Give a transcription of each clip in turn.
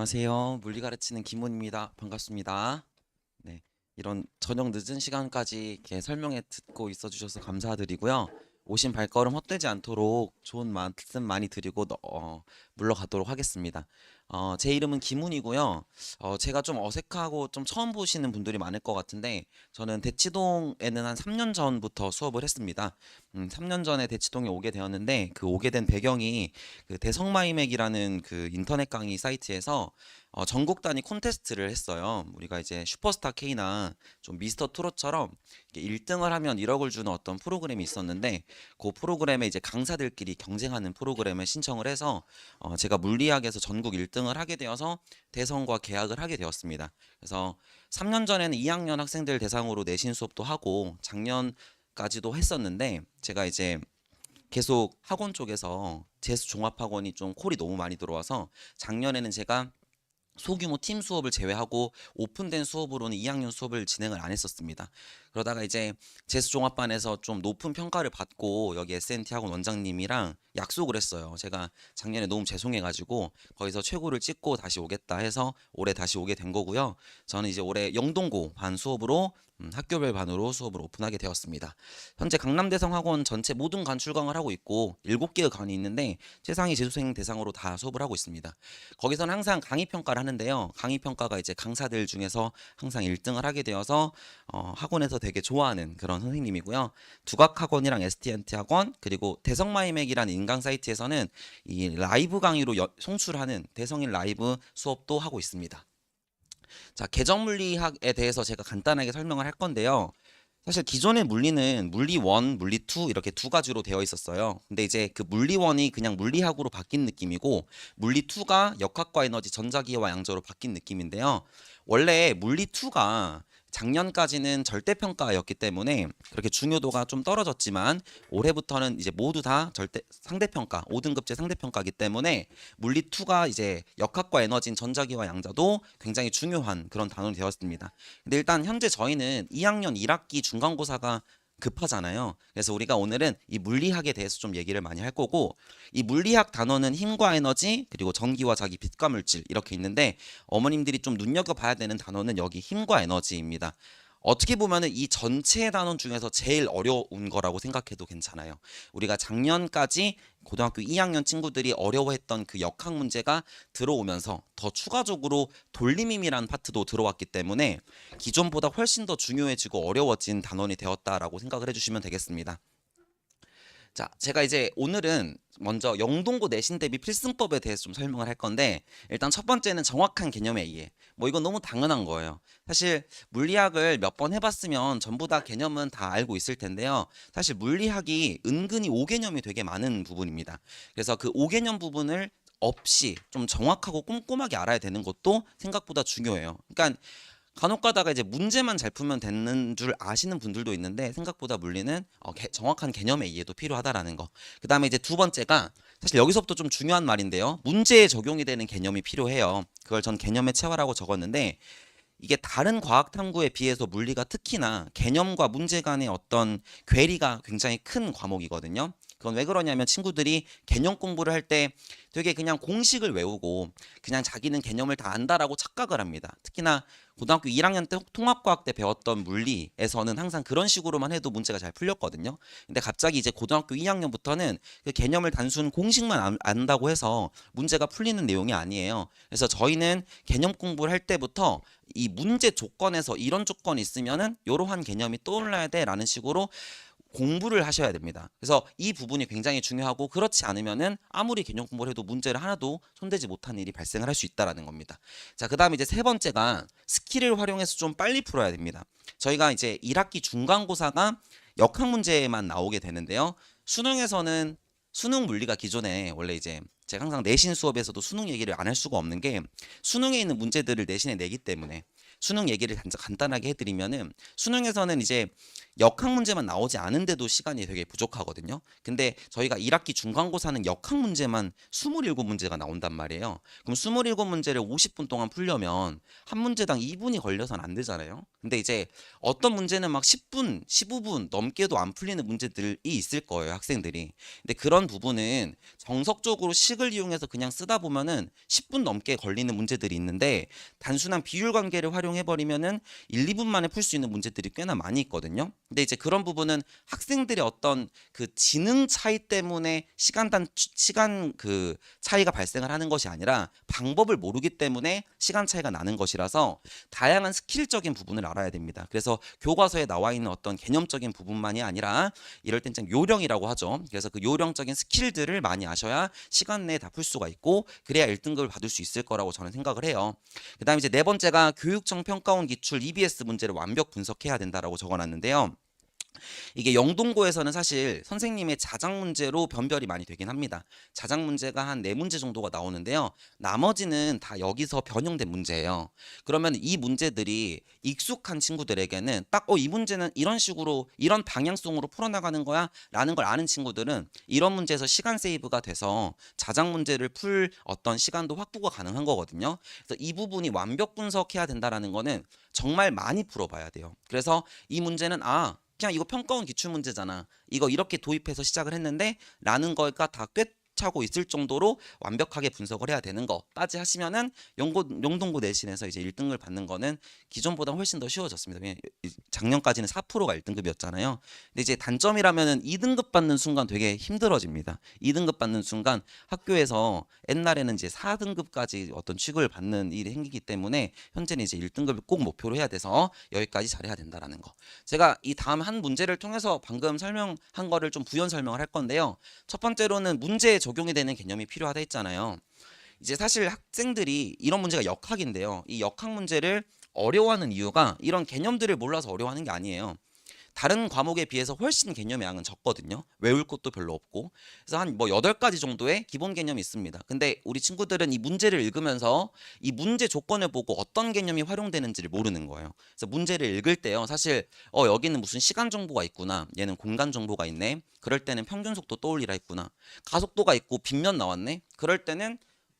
안녕하세요. 물리 가르치는 김훈입니다. 반갑습니다. 네, 이런 저녁 늦은 시간까지 이렇게 설명회 듣고 있어 주셔서 감사드리고요. 오신 발걸음 헛되지 않도록 좋은 말씀 많이 드리고 물러가도록 하겠습니다. 제 이름은 김훈이고요. 제가 좀 어색하고 좀 처음 보시는 분들이 많을 것 같은데 저는 대치동에는 한 3년 전부터 수업을 했습니다. 3년 전에 대치동에 오게 되었는데 그 오게 된 배경이 그 대성마이맥이라는 그 인터넷 강의 사이트에서 전국 단위 콘테스트를 했어요. 우리가 이제 슈퍼스타 K나 좀 미스터 트롯처럼 1등을 하면 1억을 주는 어떤 프로그램이 있었는데 그 프로그램에 이제 강사들끼리 경쟁하는 프로그램에 신청을 해서 제가 물리학에서 전국 1등을 하게 되어서 대성과 계약을 하게 되었습니다. 그래서 3년 전에는 2학년 학생들 대상으로 내신 수업도 하고 작년까지도 했었는데 제가 이제 계속 학원 쪽에서 재수 종합학원이 좀 콜이 너무 많이 들어와서 작년에는 제가 소규모 팀 수업을 제외하고 오픈된 수업으로는 2학년 수업을 진행을 안 했었습니다. 그러다가 이제 재수종합반에서 좀 높은 평가를 받고 여기 SNT 학원 원장님이랑 약속을 했어요. 제가 작년에 너무 죄송해가지고 거기서 최고를 찍고 다시 오겠다 해서 올해 다시 오게 된 거고요. 저는 이제 올해 영동고 반 수업으로 학교별 반으로 수업을 오픈하게 되었습니다. 현재 강남대성학원 전체 모든 관 출강을 하고 있고 7개의 관이 있는데 최상위 재수생 대상으로 다 수업을 하고 있습니다. 거기서는 항상 강의 평가를 하는데요. 강의 평가가 이제 강사들 중에서 항상 1등을 하게 되어서 학원에서 되게 좋아하는 그런 선생님이고요. 두각학원이랑 STNT 학원 그리고 대성마이맥이라는 인강 사이트에서는 이 라이브 강의로 송출하는 대성인 라이브 수업도 하고 있습니다. 자, 계정물리학에 대해서 제가 간단하게 설명을 할 건데요. 사실 기존의 물리는 물리 1, 물리 2 이렇게 두 가지로 되어 있었어요. 근데 이제 그 물리 1이 그냥 물리학으로 바뀐 느낌이고 물리 2가 역학과 에너지, 전자기와 양자로 바뀐 느낌인데요. 원래 물리 2가 작년까지는 절대평가였기 때문에 그렇게 중요도가 좀 떨어졌지만 올해부터는 이제 모두 다 상대평가, 5등급제 상대평가이기 때문에 물리 2가 이제 역학과 에너지인 전자기와 양자도 굉장히 중요한 그런 단원이 되었습니다. 근데 일단 현재 저희는 2학년 1학기 중간고사가 급하잖아요. 그래서 우리가 오늘은 이 물리학에 대해서 좀 얘기를 많이 할 거고 이 물리학 단어는 힘과 에너지 그리고 전기와 자기 빛과 물질 이렇게 있는데 어머님들이 좀 눈여겨봐야 되는 단어는 여기 힘과 에너지입니다. 어떻게 보면은 이 전체 단원 중에서 제일 어려운 거라고 생각해도 괜찮아요. 우리가 작년까지 고등학교 2학년 친구들이 어려워했던 그 역학 문제가 들어오면서 더 추가적으로 돌림힘이라는 파트도 들어왔기 때문에 기존보다 훨씬 더 중요해지고 어려워진 단원이 되었다라고 생각을 해주시면 되겠습니다. 자, 제가 이제 오늘은 먼저 영동고 내신 대비 필승법에 대해서 좀 설명을 할 건데 일단 첫 번째는 정확한 개념의 이해. 뭐 이건 너무 당연한 거예요. 사실 물리학을 몇 번 해봤으면 전부 다 개념은 다 알고 있을 텐데요. 사실 물리학이 은근히 오개념이 되게 많은 부분입니다. 그래서 그 오개념 부분을 없이 좀 정확하고 꼼꼼하게 알아야 되는 것도 생각보다 중요해요. 그러니까 간혹 가다가 이제 문제만 잘 풀면 되는 줄 아시는 분들도 있는데 생각보다 물리는 정확한 개념의 이해도 필요하다라는 거. 그 다음에 이제 두 번째가 사실 여기서부터 좀 중요한 말인데요. 문제에 적용이 되는 개념이 필요해요. 그걸 전 개념의 체화라고 적었는데 이게 다른 과학 탐구에 비해서 물리가 특히나 개념과 문제 간의 어떤 괴리가 굉장히 큰 과목이거든요. 그건 왜 그러냐면 친구들이 개념 공부를 할 때 되게 그냥 공식을 외우고 그냥 자기는 개념을 다 안다라고 착각을 합니다. 특히나 고등학교 1학년 때 통합과학 때 배웠던 물리에서는 항상 그런 식으로만 해도 문제가 잘 풀렸거든요. 근데 갑자기 이제 고등학교 2학년부터는 그 개념을 단순 공식만 안다고 해서 문제가 풀리는 내용이 아니에요. 그래서 저희는 개념 공부를 할 때부터 이 문제 조건에서 이런 조건이 있으면은 이러한 개념이 떠올라야 돼라는 식으로 공부를 하셔야 됩니다. 그래서 이 부분이 굉장히 중요하고 그렇지 않으면은 아무리 개념 공부를 해도 문제를 하나도 손대지 못한 일이 발생을 할 수 있다라는 겁니다. 자, 그다음에 이제 세 번째가 스킬을 활용해서 좀 빨리 풀어야 됩니다. 저희가 이제 1학기 중간고사가 역학 문제만 나오게 되는데요. 수능에서는 수능 물리가 기존에 원래 이제 제가 항상 내신 수업에서도 수능 얘기를 안 할 수가 없는 게 수능에 있는 문제들을 내신에 내기 때문에 수능 얘기를 간단하게 해드리면은 수능에서는 이제 역학 문제만 나오지 않은데도 시간이 되게 부족하거든요. 근데 저희가 1학기 중간고사는 역학 문제만 27문제가 나온단 말이에요. 그럼 27문제를 50분 동안 풀려면 한 문제당 2분이 걸려서는 안 되잖아요. 근데 이제 어떤 문제는 막 10분, 15분 넘게도 안 풀리는 문제들이 있을 거예요, 학생들이. 근데 그런 부분은 정석적으로 식을 이용해서 그냥 쓰다 보면은 10분 넘게 걸리는 문제들이 있는데 단순한 비율 관계를 활용해 버리면은 1, 2분 만에 풀 수 있는 문제들이 꽤나 많이 있거든요. 근데 이제 그런 부분은 학생들의 어떤 그 지능 차이 때문에 시간 그 차이가 발생을 하는 것이 아니라 방법을 모르기 때문에 시간 차이가 나는 것이라서 다양한 스킬적인 부분을 알아야 됩니다. 그래서 교과서에 나와 있는 어떤 개념적인 부분만이 아니라 이럴 땐 좀 요령이라고 하죠. 그래서 그 요령적인 스킬들을 많이 아셔야 시간 내에 다 풀 수가 있고 그래야 1등급을 받을 수 있을 거라고 저는 생각을 해요. 그다음에 이제 네 번째가 교육청 평가원 기출 EBS 문제를 완벽 분석해야 된다라고 적어놨는데요. 이게 영동고에서는 사실 선생님의 자작 문제로 변별이 많이 되긴 합니다. 자작 문제가 한 4문제 정도가 나오는데요. 나머지는 다 여기서 변형된 문제예요. 그러면 이 문제들이 익숙한 친구들에게는 딱 이 문제는 이런 식으로 이런 방향성으로 풀어나가는 거야 라는 걸 아는 친구들은 이런 문제에서 시간 세이브가 돼서 자작 문제를 풀 어떤 시간도 확보가 가능한 거거든요. 그래서 이 부분이 완벽 분석해야 된다라는 거는 정말 많이 풀어봐야 돼요. 그래서 이 문제는 그냥 이거 평가원 기출 문제잖아. 이거 이렇게 도입해서 시작을 했는데 라는 거가 다 꿰차고 있을 정도로 완벽하게 분석을 해야 되는 거까지 하시면은 영동고 내신에서 이제 1등을 받는 거는 기존보다 훨씬 더 쉬워졌습니다. 작년까지는 4%가 1등급이었잖아요. 근데 이제 단점이라면은 2등급 받는 순간 되게 힘들어집니다. 2등급 받는 순간 학교에서 옛날에는 이제 4등급까지 어떤 취급을 받는 일이 생기기 때문에 현재는 이제 1등급을 꼭 목표로 해야 돼서 여기까지 잘해야 된다라는 거. 제가 이 다음 한 문제를 통해서 방금 설명한 거를 좀 부연 설명을 할 건데요. 첫 번째로는 문제에 적용이 되는 개념이 필요하다 했잖아요. 이제 사실 학생들이 이런 문제가 역학인데요. 이 역학 문제를 어려워하는 이유가 이런 개념들을 몰라서 어려워하는 게 아니에요. 다른 과목에 비해서 훨씬 개념의 양은 적거든요. 외울 것도 별로 없고. 그래서 한 뭐 8가지 정도의 기본 개념이 있습니다. 근데 우리 친구들은 이 문제를 읽으면서 이 문제 조건을 보고 어떤 개념이 활용되는지를 모르는 거예요. 그래서 문제를 읽을 때요. 사실 여기는 무슨 시간 정보가 있구나. 얘는 공간 정보가 있네. 그럴 때는 평균 속도 떠올리라 했구나. 가속도가 있고 빗면 나왔네. 그럴 때는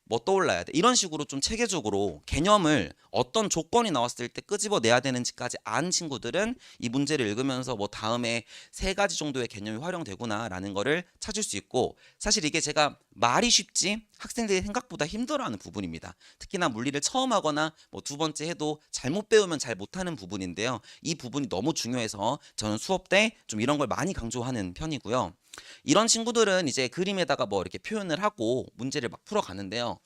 뭐 떠올라야 돼. 이런 식으로 좀 체계적으로 개념을 어떤 조건이 나왔을 때 끄집어내야 되는지까지 아는 친구들은 이 문제를 읽으면서 뭐 다음에 3가지 정도의 개념이 활용되구나라는 거를 찾을 수 있고 사실 이게 제가 말이 쉽지 학생들이 생각보다 힘들어하는 부분입니다. 특히나 물리를 처음 하거나 뭐 2번째 해도 잘못 배우면 잘 못하는 부분인데요. 이 부분이 너무 중요해서 저는 수업 때 좀 이런 걸 많이 강조하는 편이고요. 이런 친구들은 이제 그림에다가 뭐 이렇게 표현을 하고 문제를 막 풀어가는데요.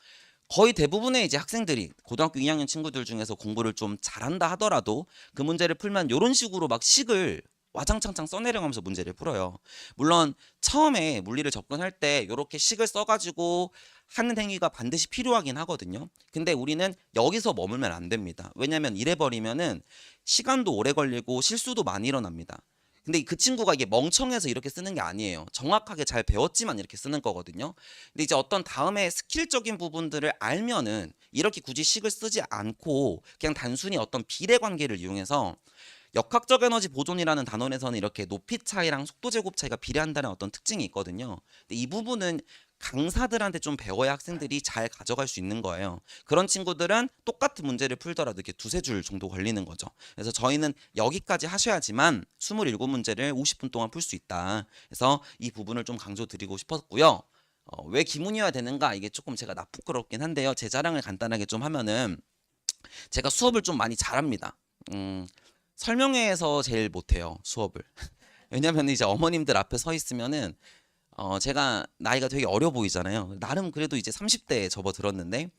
거의 대부분의 이제 학생들이 고등학교 2학년 친구들 중에서 공부를 좀 잘한다 하더라도 그 문제를 풀면 이런 식으로 막 식을 와장창창 써내려가면서 문제를 풀어요. 물론 처음에 물리를 접근할 때 이렇게 식을 써가지고 하는 행위가 반드시 필요하긴 하거든요. 근데 우리는 여기서 머물면 안 됩니다. 왜냐면 이래 버리면은 시간도 오래 걸리고 실수도 많이 일어납니다. 근데 그 친구가 이게 멍청해서 이렇게 쓰는 게 아니에요. 정확하게 잘 배웠지만 이렇게 쓰는 거거든요. 근데 이제 어떤 다음에 스킬적인 부분들을 알면은 이렇게 굳이 식을 쓰지 않고 그냥 단순히 어떤 비례 관계를 이용해서 역학적 에너지 보존이라는 단원에서는 이렇게 높이 차이랑 속도 제곱 차이가 비례한다는 어떤 특징이 있거든요. 근데 이 부분은 강사들한테 좀 배워야 학생들이 잘 가져갈 수 있는 거예요. 그런 친구들은 똑같은 문제를 풀더라도 이렇게 2-3줄 정도 걸리는 거죠. 그래서 저희는 여기까지 하셔야지만 27문제를 50분 동안 풀 수 있다. 그래서 이 부분을 좀 강조드리고 싶었고요. 왜 기문이어야 되는가? 이게 조금 제가 부끄럽긴 한데요. 제 자랑을 간단하게 좀 하면은 제가 수업을 좀 많이 잘합니다. 설명회에서 제일 못해요, 수업을. 왜냐면 이제 어머님들 앞에 서 있으면은 제가 나이가 되게 어려 보이잖아요. 나름 그래도 이제 30대에 접어들었는데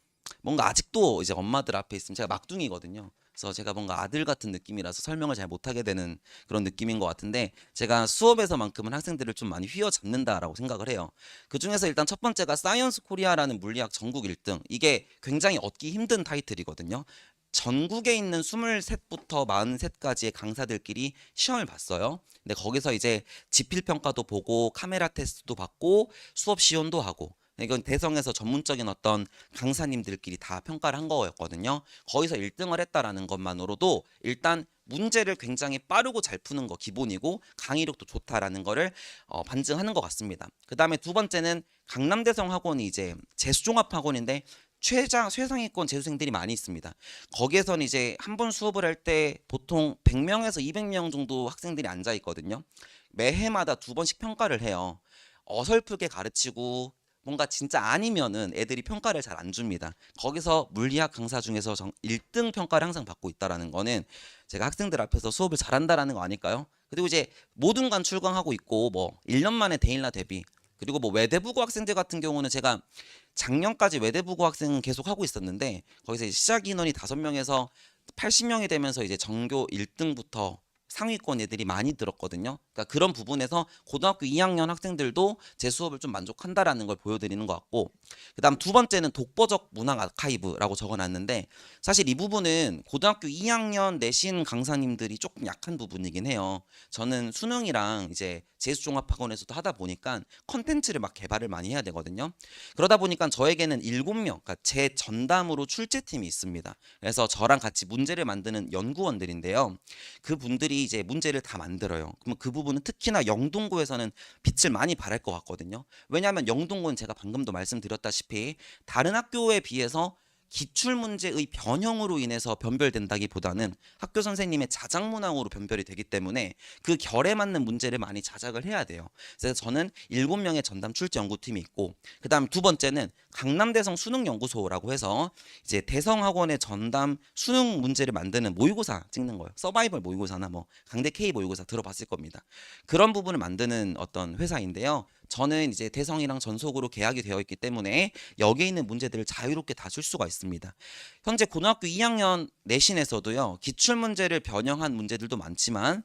뭔가 아직도 이제 엄마들 앞에 있으면 제가 막둥이거든요. 그래서 제가 뭔가 아들 같은 느낌이라서 설명을 잘 못하게 되는 그런 느낌인 것 같은데 제가 수업에서만큼은 학생들을 좀 많이 휘어잡는다라고 생각을 해요. 그 중에서 일단 첫 번째가 사이언스 코리아라는 물리학 전국 1등. 이게 굉장히 얻기 힘든 타이틀이거든요. 전국에 있는 23부터 43까지의 강사들끼리 시험을 봤어요. 근데 거기서 이제 지필 평가도 보고 카메라 테스트도 받고 수업 시연도 하고 이건 대성에서 전문적인 어떤 강사님들끼리 다 평가를 한 거였거든요. 거기서 1등을 했다라는 것만으로도 일단 문제를 굉장히 빠르고 잘 푸는 거 기본이고 강의력도 좋다라는 거를 반증하는 것 같습니다. 그 다음에 두 번째는 강남대성 학원이 이제 재수종합학원인데 최상위권 재수생들이 많이 있습니다. 거기에서는 이제 한 번 수업을 할 때 보통 100명에서 200명 정도 학생들이 앉아 있거든요. 매해마다 두 번씩 평가를 해요. 어설프게 가르치고 뭔가 진짜 아니면은 애들이 평가를 잘 안 줍니다. 거기서 물리학 강사 중에서 1등 평가를 항상 받고 있다라는 거는 제가 학생들 앞에서 수업을 잘한다라는 거 아닐까요? 그리고 이제 모든 관 출강하고 있고 뭐 1년 만에 대일나 대비 그리고 뭐 외대부고 학생들 같은 경우는 제가 작년까지 외대부고 학생 계속 하고 있었는데 거기서 이제 시작 인원이 5명에서 80명이 되면서 이제 전교 1등부터 상위권 애들이 많이 들었거든요. 그러니까 그런 부분에서 고등학교 2학년 학생들도 제 수업을 좀 만족한다라는 걸 보여드리는 것 같고, 그다음 두 번째는 독보적 문학 아카이브라고 적어놨는데 사실 이 부분은 고등학교 2학년 내신 강사님들이 조금 약한 부분이긴 해요. 저는 수능이랑 이제 재수종합학원에서도 하다 보니까 컨텐츠를 막 개발을 많이 해야 되거든요. 그러다 보니까 저에게는 7명, 그러니까 제 전담으로 출제팀이 있습니다. 그래서 저랑 같이 문제를 만드는 연구원들인데요. 그 분들이 이제 문제를 다 만들어요. 그러면 그 부분은 특히나 영동고에서는 빛을 많이 발할 것 같거든요. 왜냐하면 영동고는 제가 방금도 말씀드렸다시피 다른 학교에 비해서 기출문제의 변형으로 인해서 변별된다기보다는 학교 선생님의 자작문항으로 변별이 되기 때문에 그 결에 맞는 문제를 많이 자작을 해야 돼요. 그래서 저는 7명의 전담 출제 연구팀이 있고, 그 다음 두 번째는 강남대성 수능연구소라고 해서 이제 대성학원의 전담 수능 문제를 만드는 모의고사 찍는 거예요. 서바이벌 모의고사나 뭐 강대 K 모의고사 들어봤을 겁니다. 그런 부분을 만드는 어떤 회사인데요. 저는 이제 대성이랑 전속으로 계약이 되어 있기 때문에 여기에 있는 문제들을 자유롭게 다 쓸 수가 있습니다. 현재 고등학교 2학년 내신에서도요, 기출문제를 변형한 문제들도 많지만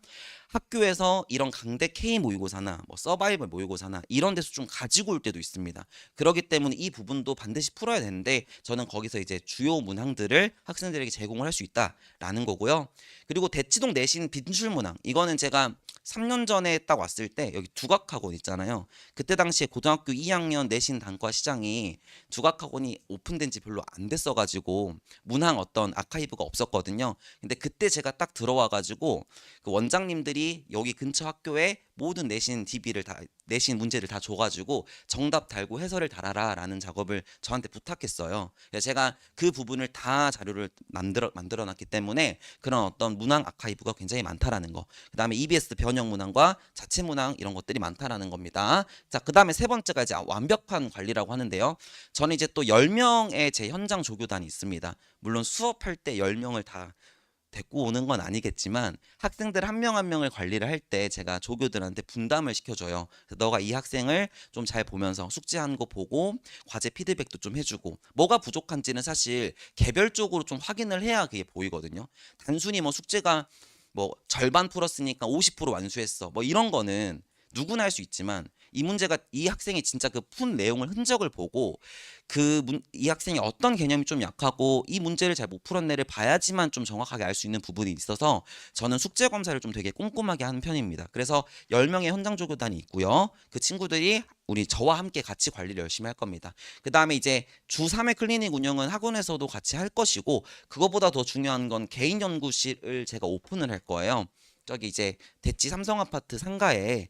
학교에서 이런 강대 K 모의고사나 뭐 서바이벌 모의고사나 이런 데서 좀 가지고 올 때도 있습니다. 그렇기 때문에 이 부분도 반드시 풀어야 되는데 저는 거기서 이제 주요 문항들을 학생들에게 제공을 할 수 있다라는 거고요. 그리고 대치동 내신 빈출 문항, 이거는 제가 3년 전에 딱 왔을 때 여기 두각학원 있잖아요. 그때 당시에 고등학교 2학년 내신 단과 시장이 두각학원이 오픈된 지 별로 안 됐어가지고 문항 어떤 아카이브가 없었거든요. 근데 그때 제가 딱 들어와가지고 그 원장님들이 여기 근처 학교에 모든 내신 DB를 다 내신 문제를 다 줘가지고 정답 달고 해설을 달아라라는 작업을 저한테 부탁했어요. 그래서 제가 그 부분을 다 자료를 만들어놨기 때문에 그런 어떤 문항 아카이브가 굉장히 많다라는 거. 그 다음에 EBS 변형 문항과 자체 문항 이런 것들이 많다라는 겁니다. 자, 그 다음에 세 번째가 이제 완벽한 관리라고 하는데요. 저는 이제 또 10명의 제 현장 조교단이 있습니다. 물론 수업할 때 10명을 다 데리고 오는 건 아니겠지만 학생들 한 명 한 명을 관리를 할 때 제가 조교들한테 분담을 시켜줘요. 그래서 너가 이 학생을 좀 잘 보면서 숙제한 거 보고 과제 피드백도 좀 해주고 뭐가 부족한지는 사실 개별적으로 좀 확인을 해야 그게 보이거든요. 단순히 뭐 숙제가 뭐 절반 풀었으니까 50% 완수했어 뭐 이런 거는 누구나 할 수 있지만 이 문제가 이 학생이 진짜 그 푼 내용을 흔적을 보고 이 학생이 어떤 개념이 좀 약하고 이 문제를 잘 못 풀었네를 봐야지만 좀 정확하게 알 수 있는 부분이 있어서 저는 숙제 검사를 좀 되게 꼼꼼하게 하는 편입니다. 그래서 10명의 현장 조교단이 있고요. 그 친구들이 우리 저와 함께 같이 관리를 열심히 할 겁니다. 그 다음에 이제 주 3회 클리닉 운영은 학원에서도 같이 할 것이고 그것보다 더 중요한 건 개인 연구실을 제가 오픈을 할 거예요. 저기 이제 대치 삼성 아파트 상가에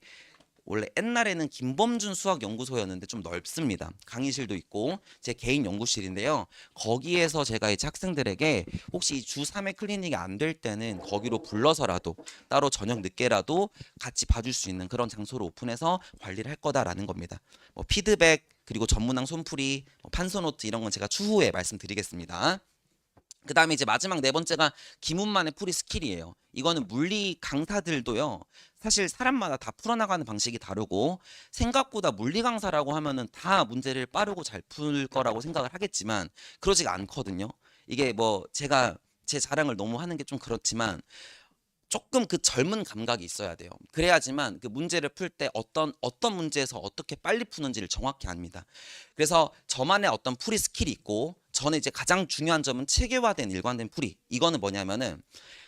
원래 옛날에는 김범준 수학연구소였는데 좀 넓습니다. 강의실도 있고 제 개인 연구실인데요. 거기에서 제가 이제 학생들에게 혹시 주 3회 클리닉이 안 될 때는 거기로 불러서라도 따로 저녁 늦게라도 같이 봐줄 수 있는 그런 장소를 오픈해서 관리를 할 거다라는 겁니다. 뭐 피드백 그리고 전문항 손풀이, 판서노트 이런 건 제가 추후에 말씀드리겠습니다. 그 다음에 이제 마지막 네 번째가 기문만의 풀이 스킬이에요. 이거는 물리 강사들도요. 사실 사람마다 다 풀어나가는 방식이 다르고 생각보다 물리 강사라고 하면은 다 문제를 빠르고 잘 풀 거라고 생각을 하겠지만 그러지가 않거든요. 이게 뭐 제가 제 자랑을 너무 하는 게 좀 그렇지만 조금 그 젊은 감각이 있어야 돼요. 그래야지만 그 문제를 풀 때 어떤 문제에서 어떻게 빨리 푸는지를 정확히 압니다. 그래서 저만의 어떤 풀이 스킬이 있고 저는 이제 가장 중요한 점은 체계화된 일관된 풀이. 이거는 뭐냐면은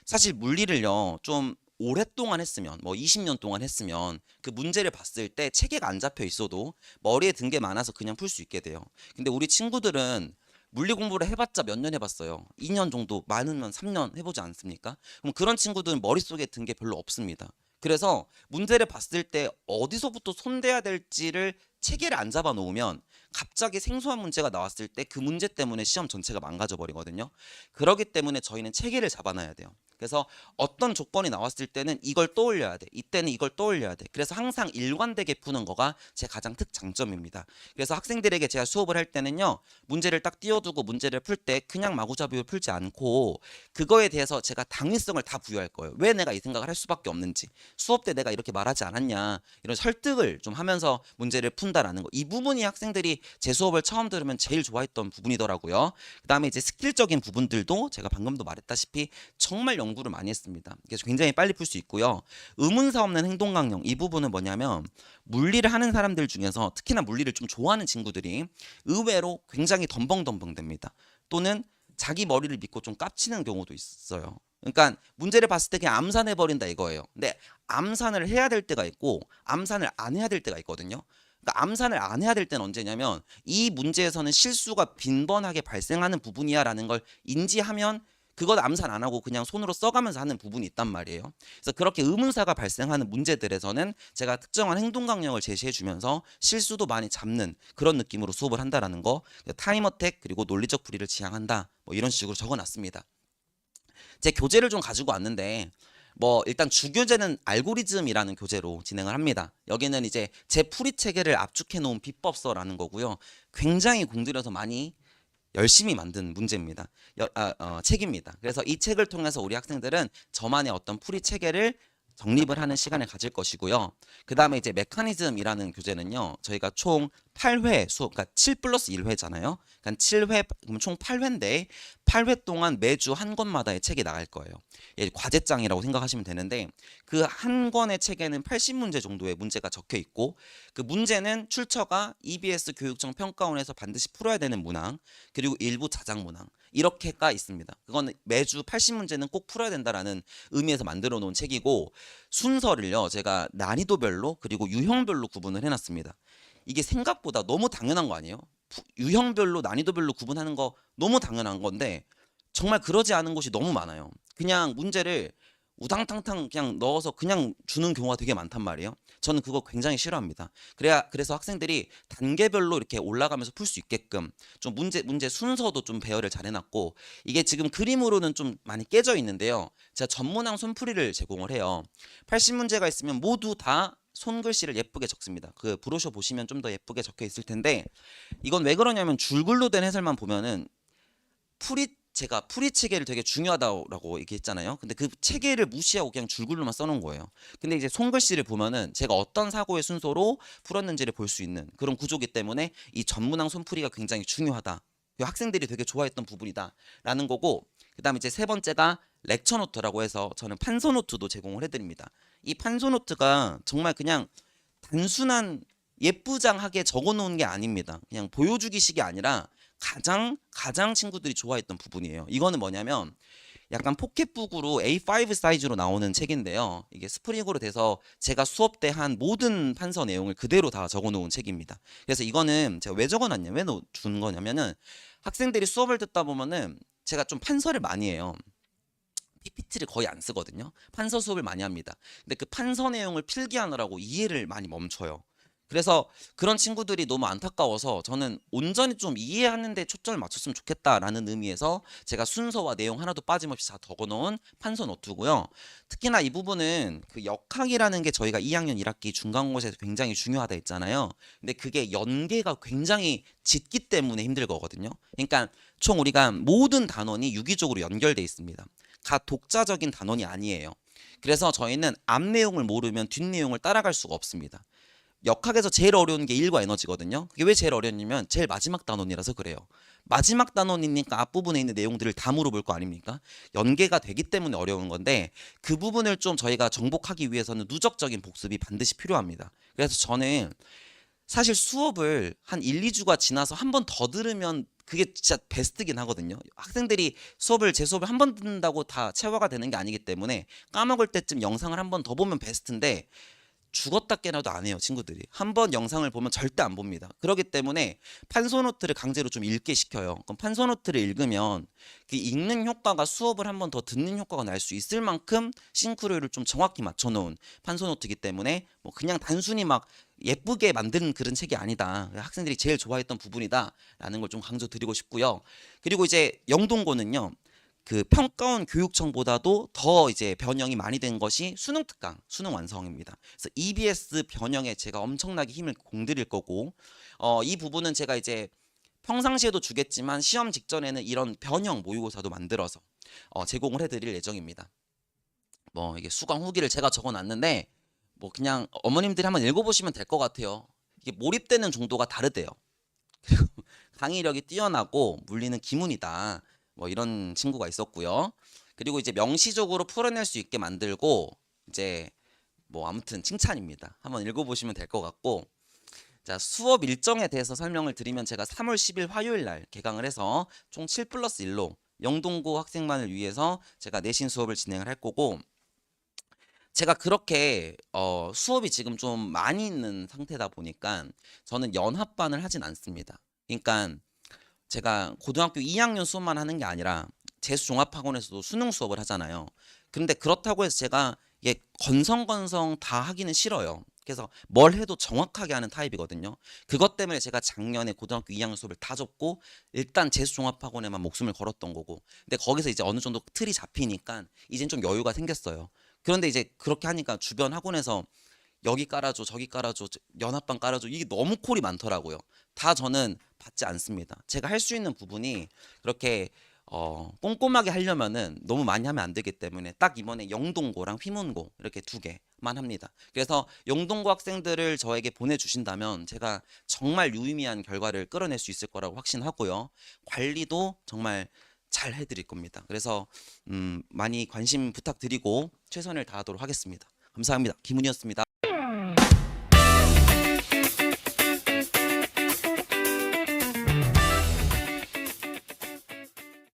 사실 물리를요 좀 오랫동안 했으면 뭐 20년 동안 했으면 그 문제를 봤을 때 체계가 안 잡혀 있어도 머리에 든 게 많아서 그냥 풀 수 있게 돼요. 근데 우리 친구들은 물리 공부를 해봤자 몇 년 해봤어요. 2년 정도, 많으면 3년 해보지 않습니까? 그럼 그런 친구들은 머릿속에 든 게 별로 없습니다. 그래서 문제를 봤을 때 어디서부터 손대야 될지를 체계를 안 잡아 놓으면 갑자기 생소한 문제가 나왔을 때 그 문제 때문에 시험 전체가 망가져 버리거든요. 그렇기 때문에 저희는 체계를 잡아놔야 돼요. 그래서 어떤 조건이 나왔을 때는 이걸 떠올려야 돼. 이때는 이걸 떠올려야 돼. 그래서 항상 일관되게 푸는 거가 제 가장 특장점입니다. 그래서 학생들에게 제가 수업을 할 때는요. 문제를 딱 띄워두고 문제를 풀 때 그냥 마구잡이로 풀지 않고 그거에 대해서 제가 당위성을 다 부여할 거예요. 왜 내가 이 생각을 할 수밖에 없는지. 수업 때 내가 이렇게 말하지 않았냐. 이런 설득을 좀 하면서 문제를 푼다라는 거. 이 부분이 학생들이 제 수업을 처음 들으면 제일 좋아했던 부분이더라고요. 그다음에 이제 스킬적인 부분들도 제가 방금도 말했다시피 정말 연구를 많이 했습니다. 그래서 굉장히 빨리 풀 수 있고요. 의문사 없는 행동 강령 이 부분은 뭐냐면 물리를 하는 사람들 중에서 특히나 물리를 좀 좋아하는 친구들이 의외로 굉장히 덤벙덤벙 됩니다. 또는 자기 머리를 믿고 좀 깝치는 경우도 있어요. 그러니까 문제를 봤을 때 그냥 암산해 버린다 이거예요. 근데 암산을 해야 될 때가 있고 암산을 안 해야 될 때가 있거든요. 그러니까 암산을 안 해야 될 때는 언제냐면 이 문제에서는 실수가 빈번하게 발생하는 부분이야라는 걸 인지하면 그것 암산 안 하고 그냥 손으로 써가면서 하는 부분이 있단 말이에요. 그래서 그렇게 의문사가 발생하는 문제들에서는 제가 특정한 행동 강령을 제시해 주면서 실수도 많이 잡는 그런 느낌으로 수업을 한다라는 거, 타임 어택 그리고 논리적 풀이를 지향한다. 뭐 이런 식으로 적어놨습니다. 제 교재를 좀 가지고 왔는데 뭐 일단 주교재는 알고리즘이라는 교재로 진행을 합니다. 여기는 이제 제 풀이 체계를 압축해 놓은 비법서라는 거고요. 굉장히 공들여서 많이 열심히 만든 문제입니다. 책입니다. 그래서 이 책을 통해서 우리 학생들은 저만의 어떤 풀이 체계를 정립을 하는 시간을 가질 것이고요. 그 다음에 이제 메커니즘이라는 교재는요. 저희가 총 8회 수업, 그러니까 7 플러스 1회잖아요. 그러니까 7회, 그러면 총 8회인데 8회 동안 매주 한 권마다의 책이 나갈 거예요. 예, 과제장이라고 생각하시면 되는데 그 한 권의 책에는 80문제 정도의 문제가 적혀 있고 그 문제는 출처가 EBS 교육청 평가원에서 반드시 풀어야 되는 문항 그리고 일부 자작 문항 이렇게가 있습니다. 그건 매주 80문제는 꼭 풀어야 된다라는 의미에서 만들어 놓은 책이고 순서를요 제가 난이도별로 그리고 유형별로 구분을 해놨습니다. 이게 생각보다 너무 당연한 거 아니에요? 유형별로 난이도별로 구분하는 거 너무 당연한 건데 정말 그러지 않은 곳이 너무 많아요. 그냥 문제를 우당탕탕 그냥 넣어서 그냥 주는 경우가 되게 많단 말이에요. 저는 그거 굉장히 싫어합니다. 그래서 학생들이 단계별로 이렇게 올라가면서 풀 수 있게끔 좀 문제 순서도 좀 배열을 잘 해놨고 이게 지금 그림으로는 좀 많이 깨져 있는데요. 제가 전문항 손풀이를 제공을 해요. 80문제가 있으면 모두 다 손글씨를 예쁘게 적습니다. 그 브로셔 보시면 좀 더 예쁘게 적혀 있을 텐데 이건 왜 그러냐면 줄글로 된 해설만 보면은 제가 풀이 체계를 되게 중요하다고 얘기했잖아요. 근데 그 체계를 무시하고 그냥 줄글로만 써놓은 거예요. 근데 이제 손글씨를 보면은 제가 어떤 사고의 순서로 풀었는지를 볼 수 있는 그런 구조기 때문에 이 전문항 손풀이가 굉장히 중요하다. 학생들이 되게 좋아했던 부분이다라는 거고 그다음에 이제 세 번째가 렉처 노트라고 해서 저는 판서 노트도 제공을 해드립니다. 이 판서 노트가 정말 그냥 단순한 예쁘장하게 적어놓은 게 아닙니다. 그냥 보여주기식이 아니라 가장 친구들이 좋아했던 부분이에요. 이거는 뭐냐면 약간 포켓북으로 A5 사이즈로 나오는 책인데요. 이게 스프링으로 돼서 제가 수업 때 한 모든 판서 내용을 그대로 다 적어놓은 책입니다. 그래서 이거는 제가 왜 적어놨냐, 왜 준 거냐면은 학생들이 수업을 듣다 보면은 제가 좀 판서를 많이 해요. PPT를 거의 안 쓰거든요. 판서 수업을 많이 합니다. 근데 그 판서 내용을 필기하느라고 이해를 많이 멈춰요. 그래서 그런 친구들이 너무 안타까워서 저는 온전히 좀 이해하는 데 초점을 맞췄으면 좋겠다라는 의미에서 제가 순서와 내용 하나도 빠짐없이 다 적어놓은 판서 노트고요. 특히나 이 부분은 그 역학이라는 게 저희가 2학년 1학기 중간고사에서 굉장히 중요하다 했잖아요. 근데 그게 연계가 굉장히 짙기 때문에 힘들 거거든요. 그러니까 총 우리가 모든 단원이 유기적으로 연결돼 있습니다. 가 독자적인 단원이 아니에요. 그래서 저희는 앞 내용을 모르면 뒷 내용을 따라갈 수가 없습니다. 역학에서 제일 어려운 게 일과 에너지거든요. 그게 왜 제일 어렵냐면 제일 마지막 단원이라서 그래요. 마지막 단원이니까 앞부분에 있는 내용들을 다 물어볼 거 아닙니까? 연계가 되기 때문에 어려운 건데 그 부분을 좀 저희가 정복하기 위해서는 누적적인 복습이 반드시 필요합니다. 그래서 저는 사실 수업을 한 1, 2주가 지나서 한 번 더 들으면 그게 진짜 베스트긴 하거든요. 학생들이 제 수업을 한 번 듣는다고 다 체화가 되는 게 아니기 때문에 까먹을 때쯤 영상을 한 번 더 보면 베스트인데 죽었다 깨나도 안 해요, 친구들이. 한 번 영상을 보면 절대 안 봅니다. 그렇기 때문에 판소노트를 강제로 좀 읽게 시켜요. 그럼 판소노트를 읽으면 그 읽는 효과가 수업을 한 번 더 듣는 효과가 날 수 있을 만큼 싱크로율을 좀 정확히 맞춰놓은 판소노트이기 때문에 뭐 그냥 단순히 막 예쁘게 만드는 그런 책이 아니다. 학생들이 제일 좋아했던 부분이다라는 걸 좀 강조드리고 싶고요. 그리고 이제 영동고는요. 그 평가원 교육청보다도 더 이제 변형이 많이 된 것이 수능 특강, 수능 완성입니다. 그래서 EBS 변형에 제가 엄청나게 힘을 공들일 거고, 이 부분은 제가 이제 평상시에도 주겠지만 시험 직전에는 이런 변형 모의고사도 만들어서 제공을 해드릴 예정입니다. 뭐 이게 수강 후기를 제가 적어놨는데 뭐 그냥 어머님들이 한번 읽어보시면 될 것 같아요. 이게 몰입되는 정도가 다르대요. 강의력이 뛰어나고 물리는 기문이다. 뭐 이런 친구가 있었고요. 그리고 이제 명시적으로 풀어낼 수 있게 만들고 이제 뭐 아무튼 칭찬입니다. 한번 읽어보시면 될 것 같고 자 수업 일정에 대해서 설명을 드리면 제가 3월 10일 화요일 날 개강을 해서 총 7+1로 영동고 학생만을 위해서 제가 내신 수업을 진행을 할 거고 제가 그렇게 수업이 지금 좀 많이 있는 상태다 보니까 저는 연합반을 하진 않습니다. 그러니까 제가 고등학교 2학년 수업만 하는 게 아니라 재수종합학원에서도 수능 수업을 하잖아요. 근데 그렇다고 해서 제가 이게 건성건성 다 하기는 싫어요. 그래서 뭘 해도 정확하게 하는 타입이거든요. 그것 때문에 제가 작년에 고등학교 2학년 수업을 다 접고 일단 재수종합학원에만 목숨을 걸었던 거고. 근데 거기서 이제 어느 정도 틀이 잡히니까 이젠 좀 여유가 생겼어요. 그런데 이제 그렇게 하니까 주변 학원에서 여기 깔아줘, 저기 깔아줘, 연합반 깔아줘 이게 너무 콜이 많더라고요. 다 저는 받지 않습니다. 제가 할 수 있는 부분이 그렇게 꼼꼼하게 하려면은 너무 많이 하면 안 되기 때문에 딱 이번에 영동고랑 휘문고 이렇게 두 개만 합니다. 그래서 영동고 학생들을 저에게 보내주신다면 제가 정말 유의미한 결과를 끌어낼 수 있을 거라고 확신하고요. 관리도 정말 잘 해드릴 겁니다. 그래서 많이 관심 부탁드리고 최선을 다하도록 하겠습니다. 감사합니다. 김훈이었습니다.